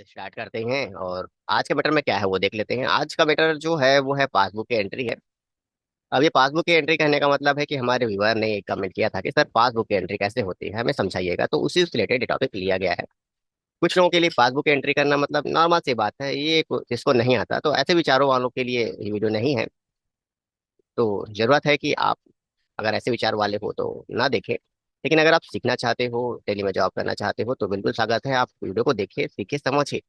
Start करते हैं और आज का मैटर में क्या है वो देख लेते हैं। आज का मैटर जो है वो है पासबुक की एंट्री है। अब ये पासबुक की एंट्री कहने का मतलब है कि हमारे व्यूअर ने एक कमेंट किया था कि सर पासबुक की एंट्री कैसे होती है, हमें समझाइएगा। तो उसी से रिलेटेड टॉपिक लिया गया है। कुछ लोगों के लिए पासबुक की एंट्री करना मतलब नॉर्मल सी बात है, ये जिसको नहीं आता तो ऐसे विचारों वालों के लिए ये वीडियो नहीं है। तो जरूरत है कि आप अगर ऐसे विचार वाले हो तो ना देखें, लेकिन अगर आप सीखना चाहते हो, दिल्ली में जॉब करना चाहते हो तो बिल्कुल स्वागत है, आप वीडियो को देखिए, सीखिए, समझिए।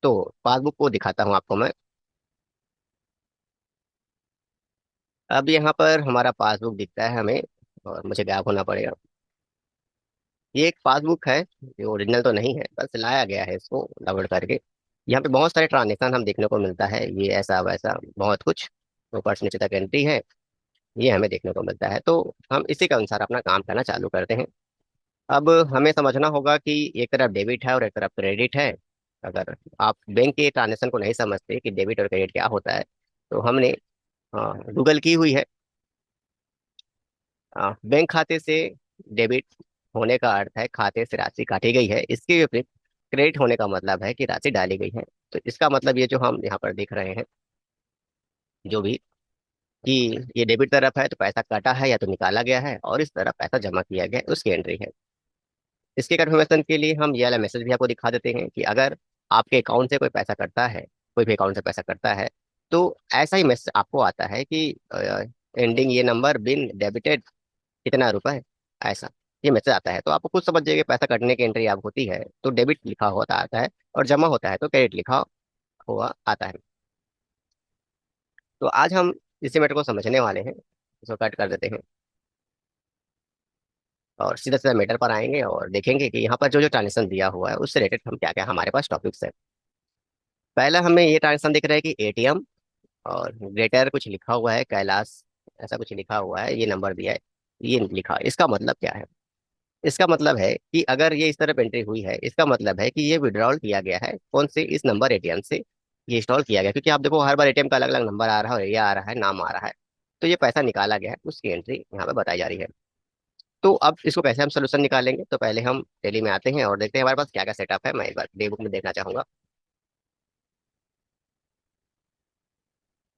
तो पासबुक को दिखाता हूँ आपको मैं। अब यहाँ पर हमारा पासबुक दिखता है हमें, और मुझे गायब होना पड़ेगा। ये एक पासबुक है, ये ओरिजिनल तो नहीं है, बस लाया गया है इसको डाउनलोड करके। यहाँ पे बहुत सारे ट्रांजेक्शन हम देखने को मिलता है, ये ऐसा वैसा बहुत कुछ, ऊपर से नीचे तक एंट्री है, ये हमें देखने को मिलता है। तो हम इसी के अनुसार अपना काम करना चालू करते हैं। अब हमें समझना होगा कि एक तरफ डेबिट है और एक तरफ क्रेडिट है। अगर आप बैंक के ट्रांजेक्शन को नहीं समझते कि डेबिट और क्रेडिट क्या होता है, तो हमने गूगल की हुई है। बैंक खाते से डेबिट होने का अर्थ है खाते से राशि काटी गई है, इसके विपरीत क्रेडिट होने का मतलब है कि राशि डाली गई है। तो इसका मतलब ये जो हम यहाँ पर देख रहे हैं, जो भी, कि ये डेबिट तरफ है तो पैसा काटा है या तो निकाला गया है, और इस तरफ पैसा जमा किया गया है, उसकी एंट्री है। इसके कंफर्मेशन के लिए हम ये वाला मैसेज भी आपको दिखा देते हैं कि अगर आपके अकाउंट से कोई पैसा कटता है, कोई भी अकाउंट से पैसा कटता है, तो ऐसा ही मैसेज आपको आता है कि एंडिंग ये नंबर बिन डेबिटेड कितना रुपए, ऐसा ये मैसेज आता है। तो आपको खुद समझ जाइए कि पैसा कटने की एंट्री आप होती है तो डेबिट लिखा होता आता है, और जमा होता है तो क्रेडिट लिखा हुआ आता है। तो आज हम इसी मैटर को समझने वाले हैं, इसको कट कर देते हैं और सीधा सीधा मैटर पर आएंगे और देखेंगे कि यहाँ पर जो जो ट्रांजेक्शन दिया हुआ है उससे रिलेटेड हम क्या क्या हमारे पास टॉपिक्स है। पहला हमें ये ट्रांजेक्शन दिख रहा है कि एटीएम, और ग्रेटर कुछ लिखा हुआ है, कैलाश ऐसा कुछ लिखा हुआ है, ये नंबर दिया है, ये लिखा है। इसका मतलब क्या है? इसका मतलब है कि अगर ये इस तरफ एंट्री हुई है, इसका मतलब है कि ये विड्रॉल किया गया है कौन से, इस नंबर एटीएम से ये इंस्टॉल किया गया, क्योंकि आप देखो हर बार एटीएम का अलग अलग नंबर आ रहा है, और ये आ रहा है, नाम आ रहा है। तो ये पैसा निकाला गया है, उसकी एंट्री यहाँ पे बताई जा रही है। तो अब इसको कैसे हम सोल्यूशन निकालेंगे, तो पहले हम टेली में आते हैं और देखते हैं हमारे पास क्या क्या सेटअप है। मैं एक बार डे बुक में देखना चाहूंगा।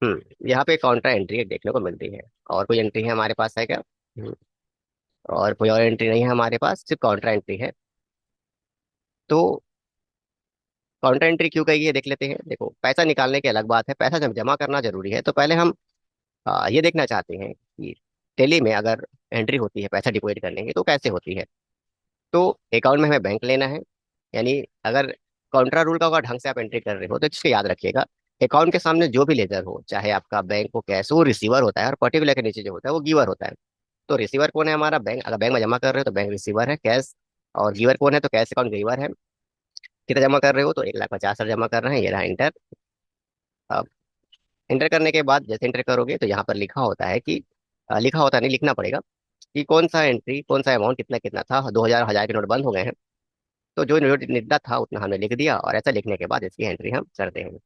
यहाँ पे काउंटर एंट्री देखने को मिलती है। और कोई एंट्री है हमारे पास है क्या? और कोई और एंट्री नहीं है हमारे पास, सिर्फ काउंटर एंट्री है। तो काउंटर एंट्री क्यों कही है देख लेते हैं। देखो, पैसा निकालने की अलग बात है, पैसा जब जमा करना जरूरी है। तो पहले हम ये देखना चाहते हैं कि टेली में अगर एंट्री होती है पैसा डिपॉजिट करने की तो कैसे होती है। तो अकाउंट में हमें बैंक लेना है, यानी अगर काउंटर रूल का अगर ढंग से आप एंट्री कर रहे हो तो इसको याद रखिएगा। अकाउंट के सामने जो भी लेजर हो, चाहे आपका बैंक हो, कैश हो, वो रिसीवर होता है, और पर्टिकुलर के नीचे जो होता है वो गिवर होता है। तो रिसीवर कौन है? हमारा बैंक। अगर बैंक में जमा कर रहे हो तो बैंक रिसीवर है, कैश। और गिवर कौन है? तो कैश अकाउंट गिवर है। कितना जमा कर रहे हो? तो 1,50,000 जमा कर रहे हैं, ये रहा इंटर। अब इंटर करने के बाद जैसे इंटर करोगे तो यहाँ पर लिखा होता है कि लिखा होता नहीं, लिखना पड़ेगा कि कौन सा एंट्री, कौन सा अमाउंट, कितना कितना था। 2,000, 1,000 के नोट बंद हो गए हैं, तो जो नोट निकला था उतना हमने लिख दिया, और ऐसा लिखने के बाद इसकी एंट्री हम करते हैं।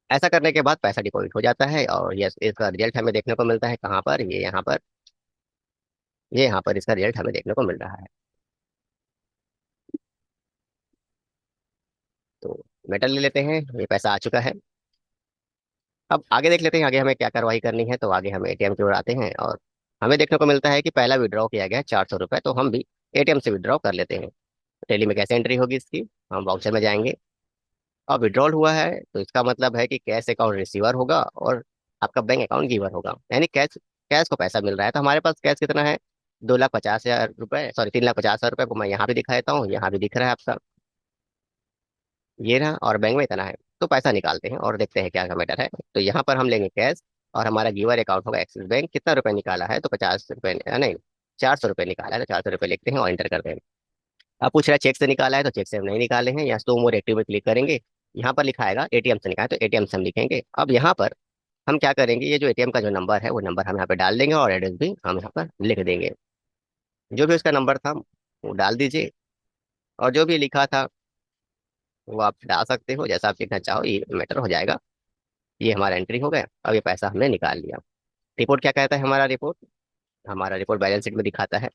ऐसा करने के बाद पैसा डिपॉजिट हो जाता है, और यस, इसका रिजल्ट हमें देखने को मिलता है कहाँ पर? ये यहाँ पर, ये यहाँ पर इसका रिजल्ट हमें देखने को मिल रहा है। तो मेटल ले लेते हैं, ये पैसा आ चुका है। अब आगे देख लेते हैं आगे हमें क्या कार्रवाई करनी है। तो आगे हम एटीएम की ओर आते हैं, और हमें देखने को मिलता है कि पहला विड्रॉ किया गया है 400 रुपये, तो हम भी एटीएम से विड्रॉ कर लेते हैं। टेली में कैसे एंट्री होगी इसकी? हम वाउचर में जाएंगे। अब विड्रॉल हुआ है तो इसका मतलब है कि कैश अकाउंट रिसीवर होगा और आपका बैंक अकाउंट गिवर होगा, यानी कैश, कैश को पैसा मिल रहा है। तो हमारे पास कैश कितना है? 2,50,000 रुपये, सॉरी 3,50,000 रुपये को मैं यहाँ भी दिखा देता हूँ, यहाँ भी दिख रहा है आपका, ये रहा। और बैंक में इतना है। तो पैसा निकालते हैं और देखते हैं क्या का मैटर है। तो यहाँ पर हम लेंगे कैश, और हमारा गिवर अकाउंट होगा एक्सिस बैंक। कितना रुपए निकाला है? तो 50 रुपये, नहीं, 400 रुपये निकाला है, तो 400 रुपये लिखते हैं और एंटर करते हैं। अब पूछ रहा है चेक से निकाला है, तो चेक से हम नहीं निकाले हैं, या तो मोर एक्टिव में क्लिक करेंगे। यहाँ पर लिखा आएगा एटीएम से निकाले, तो एटीएम से हम लिखेंगे। अब यहाँ पर हम क्या करेंगे, ये जो एटीएम का जो नंबर है वो नंबर हम यहाँ पे डाल देंगे, और एड्रेस भी हम यहाँ पर लिख देंगे। जो भी उसका नंबर था वो डाल दीजिए, और जो भी लिखा था वो आप डाल सकते हो, जैसा आप लिखना चाहो, ये मैटर हो जाएगा। ये हमारा एंट्री हो गया। अब ये पैसा हमने निकाल लिया। रिपोर्ट क्या कहता है? हमारा रिपोर्ट बैलेंस शीट में दिखाता है,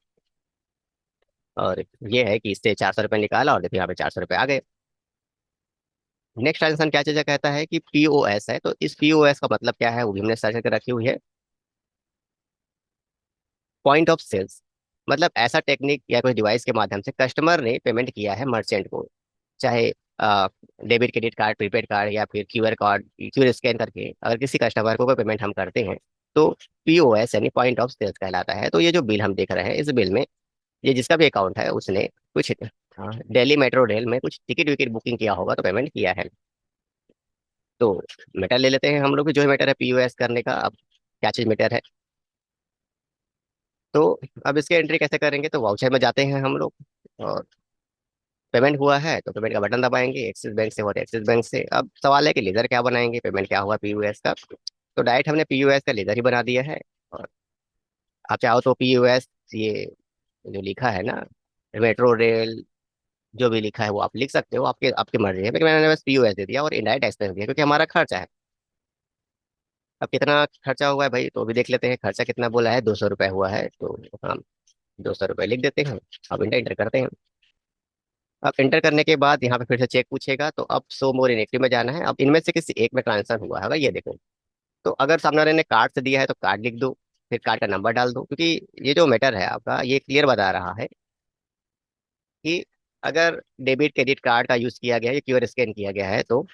और ये है कि इससे 400 रुपये निकाला, और देखिए यहाँ पे 400 रुपये आ गए। नेक्स्ट ट्रांजेक्शन क्या चीज़ कहता है कि पीओएस है, तो इस पीओएस का मतलब क्या है वो भी हमने सर्च करके रखी हुई है। पॉइंट ऑफ सेल्स, मतलब ऐसा टेक्निक या कोई डिवाइस के माध्यम से कस्टमर ने पेमेंट किया है मर्चेंट को, चाहे debit credit card, prepaid card या फिर क्यूआर कार्ड, क्यूआर स्कैन करके अगर किसी कस्टमर को कोई पेमेंट हम करते हैं तो पीओएस यानी पॉइंट ऑफ सेल्स कहलाता है। तो ये जो बिल हम देख रहे हैं, इस बिल में ये जिसका भी अकाउंट है उसने कुछ दिल्ली मेट्रो रेल में कुछ टिकट विकेट बुकिंग किया होगा तो पेमेंट किया है। तो मैटर ले लेते हैं हम लोग, जो मैटर है पीओएस करने का। अब क्या चीज मैटर है, तो अब इसके एंट्री कैसे करेंगे, तो वाउचर में जाते हैं हम लोग, और पेमेंट हुआ है तो पेमेंट का बटन दबाएंगे। एक्सिस बैंक से हुआ तो एक्सिस बैंक से। अब सवाल है कि लेजर क्या बनाएंगे, पेमेंट क्या हुआ पीयूएस का, तो डायरेक्ट हमने पीयूएस का लेजर ही बना दिया है। और आप चाहो तो पीयूएस, ये जो लिखा है ना, मेट्रो रेल, जो भी लिखा है वो आप लिख सकते हो, आपके आपकी मर्जी है, लेकिन मैंने बस पीयूएस दे दिया और इनडायरेक्ट एक्सपेंस दिया क्योंकि हमारा खर्चा है। अब कितना खर्चा हुआ है भाई, तो अभी देख लेते हैं खर्चा कितना बोला है, 200 रुपये हुआ है, तो हम 200 रुपये लिख देते हैं। अब इंटर करते हैं। अब इंटर करने के बाद यहाँ पे फिर से चेक पूछेगा, तो अब शो मोर इन एक्टिव में जाना है। अब इनमें से किसी एक में ट्रांजेक्शन हुआ होगा, ये देखो। तो अगर सामने वाले ने कार्ड से दिया है तो कार्ड लिख दो, फिर कार्ड का नंबर डाल दो, क्योंकि ये जो मैटर है आपका ये क्लियर बता रहा है कि अगर डेबिट क्रेडिट कार्ड का यूज किया गया है, क्यूआर स्कैन किया गया है, तो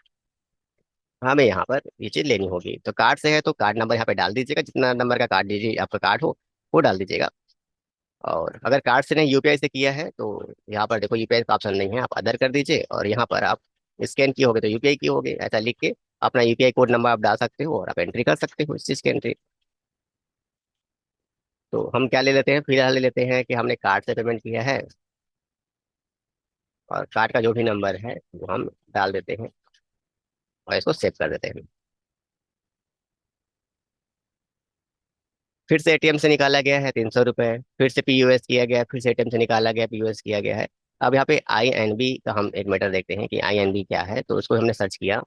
हमें यहाँ पर ये चीज लेनी होगी। तो कार्ड से है तो कार्ड नंबर यहाँ पे डाल दीजिएगा, जितना नंबर का कार्ड दीजिए आपका कार्ड हो वो डाल दीजिएगा। और अगर कार्ड से नहीं यूपीआई से किया है तो यहाँ पर देखो यूपीआई का ऑप्शन नहीं है, आप अदर कर दीजिए, और यहाँ पर आप स्कैन किए होगे तो यूपीआई की होगे, ऐसा लिख के अपना यूपीआई कोड नंबर आप डाल सकते हो और आप एंट्री कर सकते हो इस चीज़ की एंट्री। तो हम क्या ले लेते हैं, फिलहाल ले लेते हैं कि हमने कार्ड से पेमेंट किया है, और कार्ड का जो भी नंबर है वो हम डाल देते हैं और इसको सेव कर देते हैं। फिर से एटीएम से निकाला गया है 300 रुपये, फिर से पीयूएस किया गया है, फिर से एटीएम से निकाला गया, पीयूएस किया गया है। अब यहाँ पे आईएनबी का हम एक मैटर देखते हैं कि आईएनबी क्या है, तो उसको हमने सर्च किया।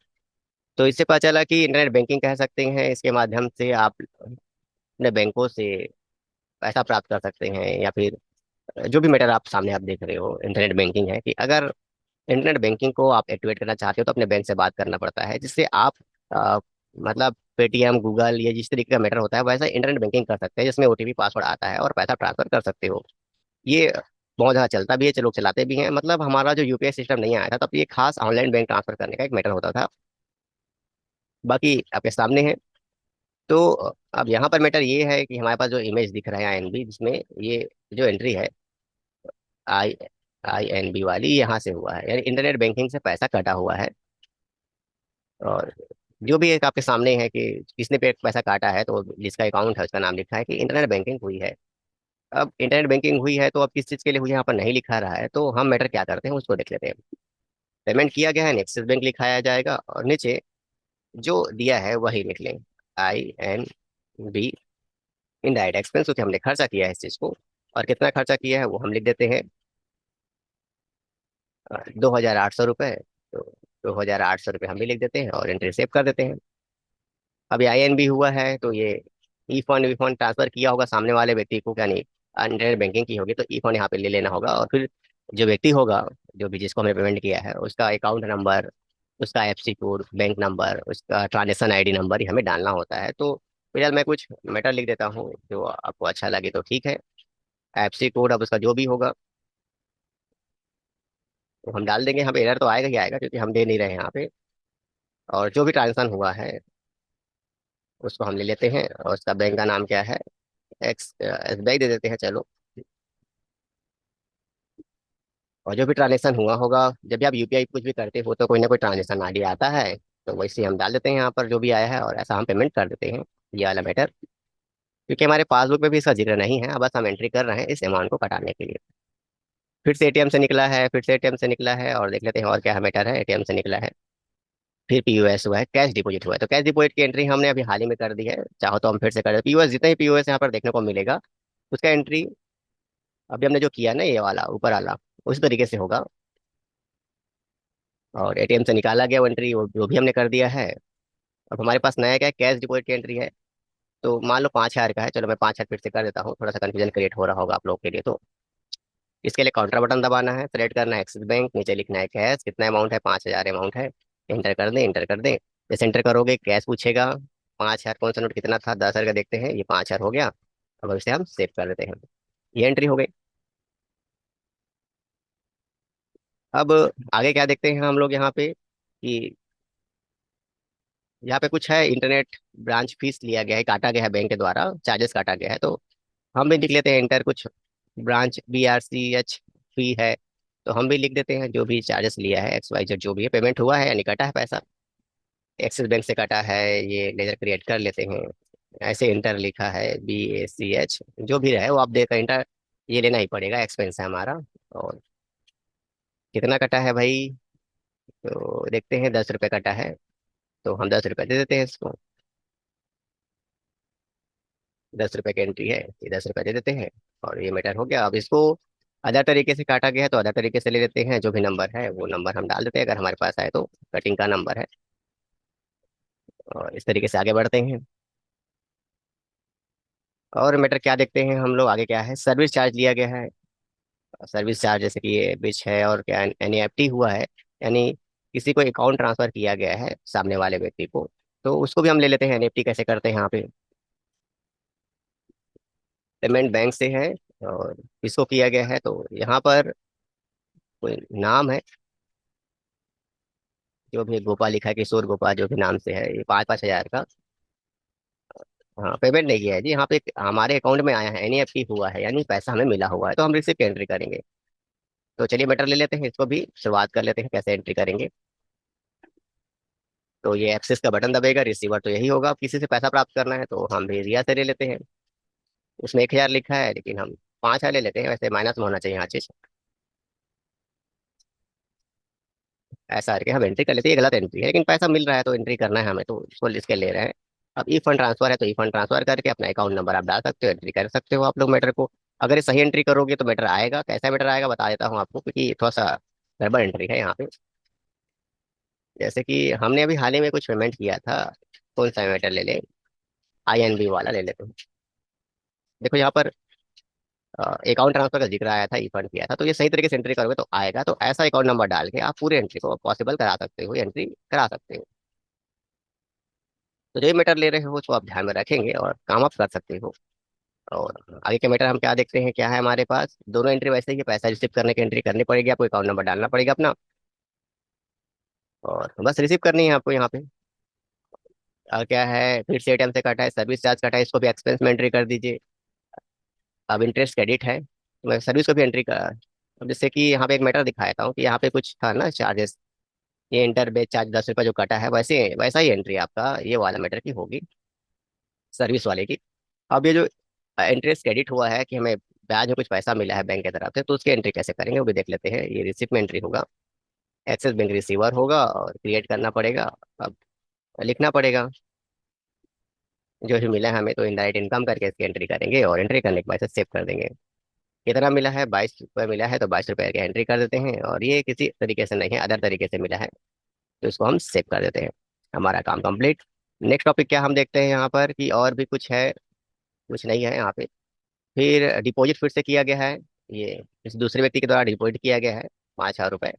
तो इससे पता चला कि इंटरनेट बैंकिंग कह सकते हैं, इसके माध्यम से आप अपने बैंकों से पैसा प्राप्त कर सकते हैं, या फिर जो भी मैटर आप सामने आप देख रहे हो इंटरनेट बैंकिंग है। कि अगर इंटरनेट बैंकिंग को आप एक्टिवेट करना चाहते हो तो अपने बैंक से बात करना पड़ता है, जिससे आप मतलब पेटीएम, गूगल, ये जिस तरीके का मैटर होता है वैसा इंटरनेट बैंकिंग कर सकते हैं, जिसमें ओटीपी पासवर्ड आता है और पैसा ट्रांसफर कर सकते हो। ये बहुत ज़्यादा चलता भी है, लोग चलाते भी हैं। मतलब हमारा जो यूपीआई सिस्टम नहीं आया था तब ये खास ऑनलाइन बैंक ट्रांसफर करने का एक मैटर होता था। बाकी आपके सामने है। तो अब यहाँ पर मैटर ये है कि हमारे पास जो इमेज दिख रहा है आईएनबी, जिसमें ये जो एंट्री है आई आईएनबी वाली, यहाँ से हुआ है, यानी इंटरनेट बैंकिंग से पैसा कटा हुआ है। और जो भी एक आपके सामने है कि किसने पे पैसा काटा है, तो जिसका अकाउंट है उसका नाम लिखा है कि इंटरनेट बैंकिंग हुई है। अब इंटरनेट बैंकिंग हुई है तो अब किस चीज़ के लिए हुई है यहाँ पर नहीं लिखा रहा है, तो हम मैटर क्या करते हैं उसको देख लेते हैं। पेमेंट किया गया है, एक्सिस बैंक लिखाया जाएगा, और नीचे जो दिया है वही लिख लें, INB, इनडायरेक्ट एक्सपेंस, क्योंकि हमने खर्चा किया है इस चीज़ को। और कितना खर्चा किया है वो हम लिख देते हैं, 2,800 रुपये। तो 2,800 रुपये हम भी लिख देते हैं और एंट्री सेव कर देते हैं। अभी INB हुआ है तो ये ई फंड वी फंड ट्रांसफर किया होगा सामने वाले व्यक्ति को, यानी इंटरनेट बैंकिंग की होगी तो ई फंड यहाँ पे ले लेना होगा। और फिर जो व्यक्ति होगा, जो भी जिसको हमने पेमेंट किया है, उसका अकाउंट नंबर, उसका एफसी कोड, बैंक नंबर, उसका ट्रांजेक्शन आईडी नंबर, ये हमें डालना होता है। तो फिलहाल मैं कुछ मैटर लिख देता हूँ, जो आपको अच्छा लगे तो ठीक है। एफसी कोड अब उसका जो भी होगा तो हम डाल देंगे। हमें एरर तो आएगा ही आएगा क्योंकि हम दे नहीं रहे हैं यहाँ पे। और जो भी ट्रांजेक्शन हुआ है उसको हम ले लेते हैं, और उसका बैंक का नाम क्या है, एक्स SBI दे देते हैं, चलो। और जो भी ट्रांजेक्शन हुआ होगा, जब भी आप यूपीआई कुछ भी करते हो तो कोई ना कोई ट्रांजेक्शन आईडी आता है, तो वैसे हम डाल देते हैं यहाँ पर जो भी आया है, और ऐसा हम पेमेंट कर देते हैं। ये वाला मैटर, क्योंकि हमारे पासबुक में भी इसका जिक्र नहीं है, अब बस हम एंट्री कर रहे हैं इस अमाउंट को कटाने के लिए। फिर से एटीएम से निकला है, फिर से एटीएम से निकला है, और देख लेते हैं और क्या मैटर है। एटीएम से निकला है, फिर पीयूएस हुआ है, कैश डिपॉजिट हुआ है, तो कैश डिपॉजिट की एंट्री हमने अभी हाल ही में कर दी है। चाहो तो हम फिर से कर दे, पीयूएस जितना ही पीयूएस यहाँ पर देखने को मिलेगा उसका एंट्री अभी हमने जो किया ना, ये वाला ऊपर वाला, उसी तरीके से होगा। और एटीएम से निकाला गया वो एंट्री, वो जो भी हमने कर दिया है। अब हमारे पास नया क्या है, कैश डिपॉजिट की एंट्री है। तो मान लो 5,000 का है, चलो मैं 5,000 फिर से कर देता हूँ, थोड़ा सा कंफ्यूजन क्रिएट हो रहा होगा आप लोग के लिए। तो इसके लिए काउंटर बटन दबाना है, सेलेक्ट करना है एक्सिस बैंक, नीचे लिखना है कैश, कितना अमाउंट है, 5,000 अमाउंट है, एंटर कर दें, एंटर कर दें। जैसे एंटर करोगे कैश पूछेगा, 5,000 कौन सा नोट कितना था, 10,000 का देखते हैं, ये 5,000 हो गया। अब इसे हम सेव कर देते हैं। ये एंट्री हो गई। अब आगे क्या देखते हैं हम लोग यहाँ पे कि यहाँ पे कुछ है, इंटरनेट ब्रांच फीस लिया गया है, काटा गया है बैंक के द्वारा, चार्जेस काटा गया है। तो हम भी लिख लेते हैं इंटर कुछ ब्रांच BRCH फी है। तो हम भी लिख देते हैं जो भी चार्जेस लिया है, XYZ जो भी है, पेमेंट हुआ है यानी कटा है पैसा, एक्सिस बैंक से कटा है, ये लेजर क्रिएट कर लेते हैं। ऐसे इंटर लिखा है BACH, जो भी रहे वो आप देकर इंटर ये लेना ही पड़ेगा, एक्सपेंस है हमारा। और कितना कटा है भाई, तो देखते हैं 10 रुपये कटा है। तो हम 10 रुपये दे देते हैं इसको। 10 रुपये की एंट्री है, ये 10 रुपये दे देते हैं। और ये मैटर हो गया। अब इसको अदर तरीके से काटा गया है तो अदर तरीके से ले लेते हैं, जो भी नंबर है वो नंबर हम डाल देते हैं, अगर हमारे पास आए तो कटिंग का नंबर है। और इस तरीके से आगे बढ़ते हैं। और मैटर क्या देखते हैं हम लोग आगे, क्या है, सर्विस चार्ज लिया गया है। सर्विस चार्ज जैसे कि ये बिच है और क्या NEFT हुआ है, यानी किसी को अकाउंट ट्रांसफर किया गया है सामने वाले व्यक्ति को, तो उसको भी हम ले लेते हैं। NEFT कैसे करते हैं यहाँ पे, पेमेंट बैंक से है और किसको किया गया है, तो यहाँ पर कोई नाम है, जो भी गोपाल लिखा है, किशोर गोपाल जो भी नाम से है, ये 5-5 हजार का। हाँ, पेमेंट नहीं किया है जी, यहाँ पे हमारे अकाउंट में आया है, NEFT हुआ है यानी पैसा हमें मिला हुआ है, तो हम रिसिप्ट की एंट्री करेंगे। तो चलिए मैटर ले लेते हैं, इसको भी शुरुआत कर लेते हैं कैसे एंट्री करेंगे। तो ये एक्सेस का बटन दबेगा, रिसीवर तो यही होगा, अब किसी से पैसा प्राप्त करना है तो हम भी रिया से ले लेते हैं। उसमें 1,000 लिखा है लेकिन हम 5,000 ले लेते हैं, वैसे माइनस में होना चाहिए यहाँ चीज। ऐसा करके हम एंट्री कर लेते हैं, ये गलत एंट्री है लेकिन पैसा मिल रहा है तो एंट्री करना है हमें, तो इसको इसके ले रहे हैं। अब ई फंड ट्रांसफर है तो ई फंड ट्रांसफर करके अपना अकाउंट नंबर आप डाल सकते हो, एंट्री कर सकते हो आप लोग मैटर को। अगर ये सही एंट्री करोगे तो मैटर आएगा, कैसा मैटर आएगा बता देता हूँ आपको, क्योंकि थोड़ा सा गड़बड़ एंट्री है यहाँ पे। जैसे कि हमने अभी हाल ही में कुछ पेमेंट किया था, कौन सा मैटर ले ले, INB वाला ले लेते हैं। देखो यहाँ पर अकाउंट ट्रांसफर का जिक्र आया था, ई फंड किया था, तो ये सही तरीके से एंट्री करोगे तो आएगा। तो ऐसा अकाउंट नंबर डाल के आप पूरी एंट्री को पॉसिबल करा सकते हो, एंट्री करा सकते हो। तो जो मैटर ले रहे हो उसको आप ध्यान में रखेंगे और काम आप कर सकते हो। और आगे के मैटर हम क्या देखते हैं, क्या है हमारे पास, दोनों एंट्री वैसे ही है, पैसा रिसीव करने की एंट्री करनी पड़ेगी, आपको अकाउंट नंबर डालना पड़ेगा अपना, और बस रिसीव करनी है आपको यहाँ पे। और क्या है, फिर से ATM से कटा है, सर्विस चार्ज कटा है, इसको भी एक्सपेंस में एंट्री कर दीजिए। अब इंटरेस्ट क्रेडिट है तो मैं सर्विस को भी एंट्री कर। अब जैसे कि यहाँ पे एक मैटर दिखाया था कि यहाँ पे कुछ था ना चार्जेस, ये इंटर बेच चार्ज 10 रुपये जो कटा है, वैसे वैसा ही एंट्री आपका ये वाला मैटर की होगी, सर्विस वाले की। अब ये जो इंटरेस्ट क्रेडिट हुआ है कि हमें ब्याज में कुछ पैसा मिला है बैंक की तरफ से, तो उसकी एंट्री कैसे करेंगे वो भी देख लेते हैं। ये रिसिप्ट में एंट्री होगा, एक्सिस बैंक रिसीवर होगा और क्रिएट करना पड़ेगा। अब लिखना पड़ेगा जो भी मिला है हमें, तो इनडायरेक्ट इनकम करके इसकी एंट्री करेंगे और एंट्री करने के बाद सेव कर देंगे। कितना मिला है, 22 रुपये मिला है, तो 22 रुपये की एंट्री कर देते हैं। और ये किसी तरीके से नहीं है, अदर तरीके से मिला है, तो इसको हम सेव कर देते हैं। हमारा काम कंप्लीट। नेक्स्ट टॉपिक क्या हम देखते हैं यहाँ पर कि और भी कुछ है, कुछ नहीं है यहाँ पे। फिर डिपॉजिट फिर से किया गया है, ये इस दूसरे व्यक्ति के द्वारा डिपॉजिट किया गया है 5,000 रुपये।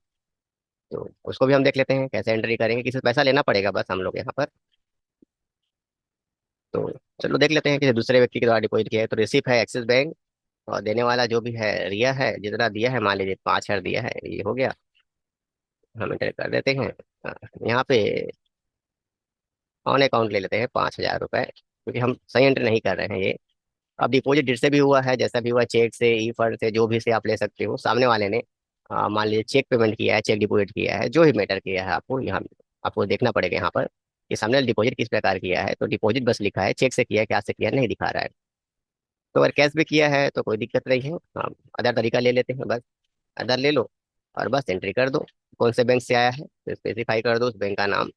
तो उसको भी हम देख लेते हैं कैसे एंट्री करेंगे, किसी से पैसा लेना पड़ेगा बस हम लोग यहाँ पर। तो चलो देख लेते हैं, किसी दूसरे व्यक्ति के द्वारा डिपॉजिट किया है, तो रिसिप्ट है एक्सिस बैंक, और देने वाला जो भी है रिया है, जितना दिया है मान लीजिए 5,000 दिया है, ये हो गया। हम एंटर कर देते हैं। यहाँ पे ऑन अकाउंट ले लेते हैं 5,000 रुपये, क्योंकि हम सही एंट्री नहीं कर रहे हैं ये। अब डिपॉजिट जिससे भी हुआ है, जैसा भी हुआ, चेक से, ई फंड से, जो भी से आप ले सकते हो, सामने वाले ने मान लीजिए चेक पेमेंट किया है, चेक डिपॉजिट किया है, जो भी मैटर किया है आपको यहाँ आपको देखना पड़ेगा यहाँ पर कि सामने डिपॉजिट किस प्रकार किया है। तो डिपॉजिट बस लिखा है, चेक से किया है, क्या से किया है, नहीं दिखा रहा है। तो अगर कैश भी किया है तो कोई दिक्कत नहीं है, हम अदर तरीका ले लेते हैं बस। अदर ले लो और बस एंट्री कर दो, कौन से बैंक से आया है तो स्पेसिफाई कर दो उस बैंक का नाम,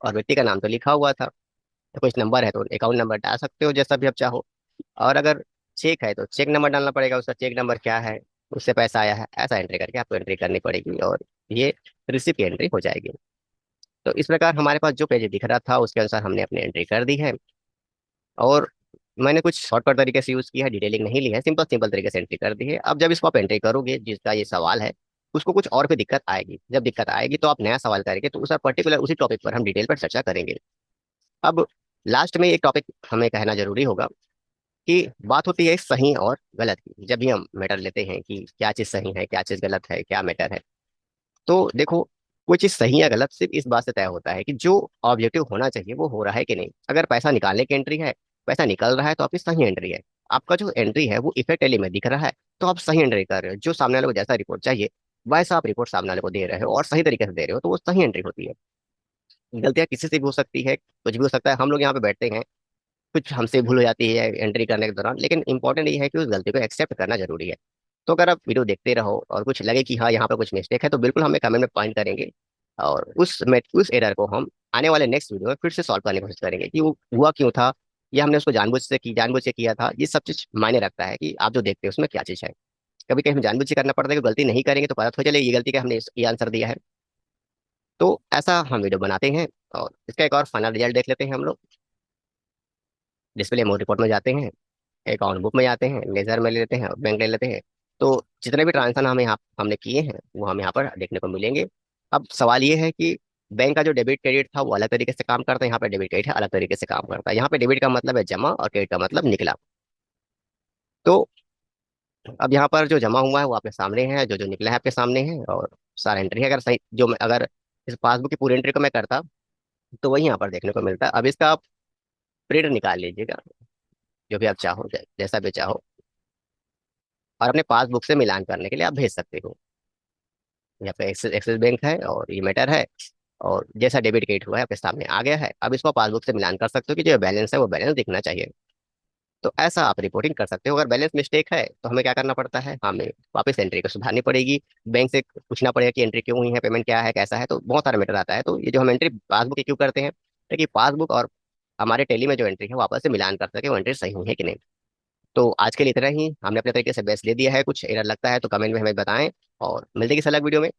और व्यक्ति का नाम तो लिखा हुआ था, तो कुछ नंबर है तो अकाउंट नंबर डाल सकते हो जैसा भी आप चाहो। और अगर चेक है तो चेक नंबर डालना पड़ेगा, उसका चेक नंबर क्या है, उससे पैसा आया है, ऐसा एंट्री करके आपको एंट्री करनी पड़ेगी, और ये रिसिप्ट की एंट्री हो जाएगी। तो इस प्रकार हमारे पास जो पेज दिख रहा था उसके अनुसार हमने अपनी एंट्री कर दी है। और मैंने कुछ शॉर्टकट तरीके से यूज़ किया है, डिटेलिंग नहीं ली है, सिंपल सिंपल तरीके से एंट्री कर दी है। अब जब इसको आप एंट्री करोगे, जिसका ये सवाल है उसको कुछ और भी दिक्कत आएगी। जब दिक्कत आएगी तो आप नया सवाल करेंगे, तो उस पर्टिकुलर उसी टॉपिक पर हम डिटेल पर चर्चा करेंगे। अब लास्ट में एक टॉपिक हमें कहना जरूरी होगा कि बात होती है सही और गलत की। जब भी हम मैटर लेते हैं कि क्या चीज़ सही है, क्या चीज़ गलत है, क्या मैटर है, तो देखो, कोई चीज़ सही या गलत सिर्फ इस बात से तय होता है कि जो ऑब्जेक्टिव होना चाहिए वो हो रहा है कि नहीं। अगर पैसा निकालने की एंट्री है, पैसा निकल रहा है, तो आपकी सही एंट्री है। आपका जो एंट्री है वो इफेक्ट एली में दिख रहा है, तो आप सही एंट्री कर रहे हो। जो सामने वाले को जैसा रिपोर्ट चाहिए वैसा आप रिपोर्ट सामने वाले को दे रहे हो और सही तरीके से दे रहे हो, तो वो सही एंट्री होती है। गलतियां किसी से भी हो सकती है, कुछ भी हो सकता है। हम लोग यहाँ पे बैठते हैं, कुछ हमसे भूल हो जाती है एंट्री करने के दौरान, लेकिन इंपॉर्टेंट ये है कि उस गलती को एक्सेप्ट करना जरूरी है। तो अगर आप वीडियो देखते रहो और कुछ लगे कि हाँ यहाँ पर कुछ मिस्टेक है, तो बिल्कुल हमें कमेंट में पॉइंट करेंगे, और उस एरर को हम आने वाले नेक्स्ट वीडियो में फिर से सॉल्व करने की कोशिश करेंगे कि वो हुआ क्यों था, या हमने उसको जानबूझ से किया था। ये सब चीज मायने रखता है कि आप जो देखते हैं उसमें क्या चीज है। कभी कहीं हम जानबूझ से करना पड़ता है कि गलती नहीं करेंगे तो पता तो चले ये गलती का हमने ये आंसर दिया है। तो ऐसा हम वीडियो बनाते हैं। और इसका एक और फाइनल रिजल्ट देख लेते हैं हम लोग। डिस्प्ले मोड रिपोर्ट में जाते हैं, अकाउंट बुक में जाते हैं, लेजर में ले लेते हैं, बैंक ले लेते हैं। तो जितने भी ट्रांजेक्शन हमें यहाँ हमने किए हैं वो हम यहाँ पर देखने को मिलेंगे। अब सवाल ये है कि बैंक का जो डेबिट क्रेडिट था वो अलग तरीके से काम करता है, यहाँ पे डेबिट क्रेडिट है अलग तरीके से काम करता है। यहाँ पे डेबिट का मतलब है जमा और क्रेडिट का मतलब निकला। तो अब यहाँ पर जो जमा हुआ है वो आपके सामने है, जो जो निकला है आपके सामने है, और सारा एंट्री है। अगर सही जो मैं अगर इस पासबुक की पूरी एंट्री को मैं करता तो वही यहाँ पर देखने को मिलता है। अब इसका आप प्रिंट निकाल लीजिएगा, जो भी आप चाहो, जैसा भी चाहो, और अपने पासबुक से मिलान करने के लिए आप भेज सकते हो। यहाँ पे एक्सिस एक्सिस बैंक है और ये मैटर है, और जैसा डेबिट क्रेडिट हुआ है आपके सामने आ गया है। अब इसको पासबुक से मिलान कर सकते हो कि जो बैलेंस है वो बैलेंस दिखना चाहिए। तो ऐसा आप रिपोर्टिंग कर सकते हो। अगर बैलेंस मिस्टेक है तो हमें क्या करना पड़ता है, हमें वापस एंट्री को सुधारनी पड़ेगी, बैंक से पूछना पड़ेगा कि एंट्री क्यों हुई है, पेमेंट क्या है, कैसा है। तो बहुत सारा मैटर आता है। तो ये जो हम एंट्री पासबुक की क्यों करते हैं, ताकि पासबुक और हमारे टेली में जो एंट्री है वापस से मिलान कर सके वो एंट्री सही हुई है कि नहीं। तो आज के लिए इतना ही। हमने अपने तरीके से बेस्ट दे दिया है। कुछ एरर लगता है तो कमेंट में हमें बताएं, और मिलते हैं किसी अलग वीडियो में।